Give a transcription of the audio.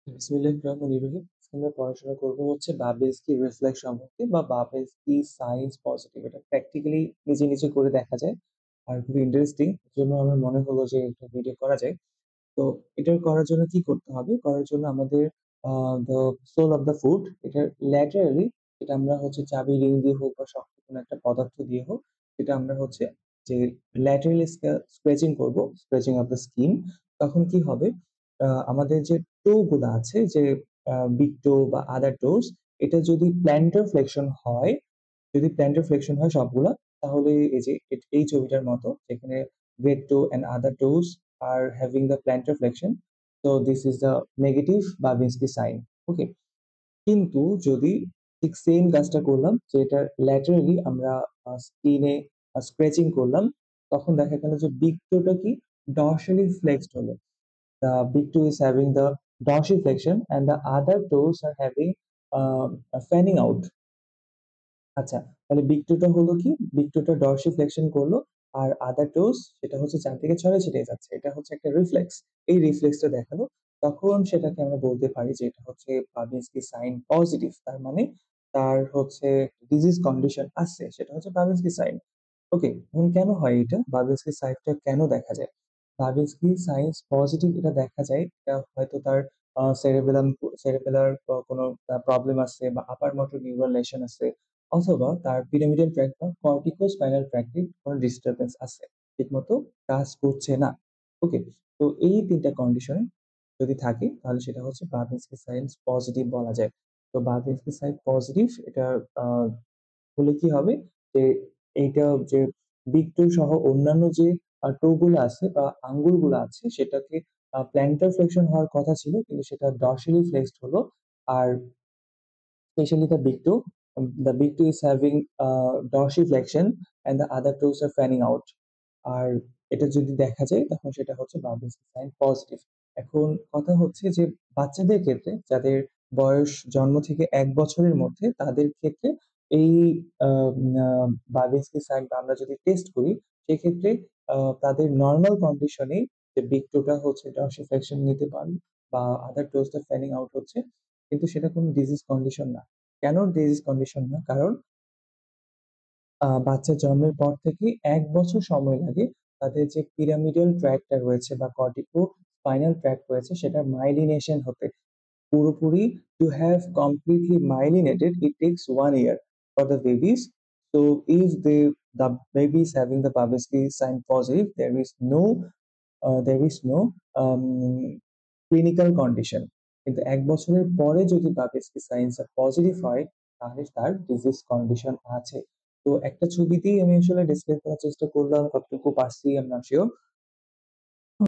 বিসমিল্লাহির রহমানির রহিম। আমরা পড়াশোনা করব হচ্ছে বাবেলস্কি রিফ্লেক্স সম্পর্কে বা বাবেলস্কি সায়েন্স পজিটিভ। এটা প্র্যাকটিক্যালি নিজে, নিজে করে দেখা যায়। আর খুবই ইন্টারেস্টিং। এজন্য আমার মনে হলো যে একটা ভিডিও করা যায়। তো এটা করার জন্য কি করতে হবে? করার জন্য আমাদের আ the soul of the foot এটার ল্যাটারালি এটা আমরা হচ্ছে চাবি রিং দিয়ে হোক বা শক্ত কোনো একটা পদার্থ দিয়ে হোক, এটা আমরা হচ্ছে যে ল্যাটারালি স্ক্র্যাচিং করব, স্ক্র্যাচিং অফ দ্য স্কিন। তখন কি হবে? আমাদের যে টো গুলা আছে যে বিগ টো বা আদার টোস এটা যদি প্ল্যান্টার ফ্লেকশন হয়, যদি প্ল্যান্টার ফ্লেকশন হয় সবগুলা, তাহলে এই যে এই ছবিটার মতো যেখানে great toe and other toes are having the plantar flexion. So this is the negative Babinski sign. Okay. কিন্তু যদি ঠিক সেম কাজটা করলাম যে এটা ল্যাটারালি আমরা স্কিনে স্ক্র্যাচিং করলাম, তখন দেখা গেল যে বিগ টোটা কি ডর্সালি ফ্লেক্সড হলো। The big toe is having the dorsiflexion and the other toes are having a fanning out. আচ্ছা, তাহলে বিগ টোটা হলো কি? বিগ টোটা ডর্সিফ্লেকশন করলো। আর আদার টোস সেটা হচ্ছে চারদিকে ছড়িয়ে ছিটিয়ে যাচ্ছে। এটা হচ্ছে একটা রিফ্লেক্স। এই রিফ্লেক্সটা দেখালো। তখন সেটাকে আমরা বলতে পারি যে এটা হচ্ছে বাবিনস্কি সাইন পজিটিভ। তার মানে তার হচ্ছে ডিজিজ কন্ডিশন আছে। সেটা হচ্ছে বাবিনস্কি সাইন। ওকে, এখন কেন হয় এটা? বাবিনস্কি সাইনটা কেন দেখা যায়? বাবিনস্কি সাইন্স পজিটিভ এটা দেখা যায়। এটা হয়তো তার সেরেবেলার কোনো প্রবলেম আছে বা আপার মোটর নিউরাল লেশন আছে। অথবা তার পিরামিডাল ট্র্যাক্ট বা কর্টিকোস্পাইনাল ট্র্যাক্টে কোনো ডিস্টারবেন্স আছে। ঠিকমতো কাজ করছে না। ওকে? তো এই ৩ টা কন্ডিশন যদি থাকে তাহলে সেটা হচ্ছে বারবিনস্কি সাইন্স পজিটিভ বলা যায়। তো বারবিনস্কি সাইন পজিটিভ এটার আ হলে কি হবে? যে এইটা যে বিগ টো সহ অন্যান্য যে টো গুলা আছে বা আঙ্গুলগুলা আছে সেটাকে প্ল্যান্টার ফ্লেকশন হওয়ার কথা ছিল কিন্তু সেটা ডর্সালি ফ্লেক্সড হলো। আর especially the big toe. The big toe is having dorsiflexion and the other toes are fanning out. আর এটা যদি দেখা যায় তখন সেটা হচ্ছে বার্বিনসকি সাইন পজিটিভ। এখন কথা হচ্ছে যে বাচ্চাদের ক্ষেত্রে যাদের বয়স জন্ম থেকে ১ বছরের মধ্যে তাদের ক্ষেত্রে এই আ আ বার্বিনসকি সাইনটা আমরা যদি টেস্ট করি সেক্ষেত্রে তাদের নরমাল কন্ডিশন এ যে বিগ টোটা হচ্ছে ডর্সিফ্লেকশন নিতে পারে বা আদার টোস টা ফ্যানিং আউট হচ্ছে কিন্তু সেটা কোনো ডিজিজ কন্ডিশন না। কেন ডিজিজ কন্ডিশন না? কারণ বাচ্চা জন্মের পর থেকেই ১ বছর সময় লাগে তাদের যে পিরামিডাল ট্র্যাক্ট টা রয়েছে বা কর্টিকো স্পাইনাল ট্র্যাক্ট রয়েছে সেটার মাইলিনেশন হতে। পুরোপুরি to have completely myelinated it takes 1 year for the babies. So if the baby is having the Babinski sign positive, there is no clinical condition. কিন্তু ১ বছরের পরে যদি বাপেস্কি সাইন্স পজিটিভ হয়, তাহলে তার ডিজিজ কন্ডিশন আছে। তো একটা ছবি দিয়েই আমি আসলে ডেসক্রাইব করার চেষ্টা করলাম, কতটুকু পারছি আই এম নট সিউর।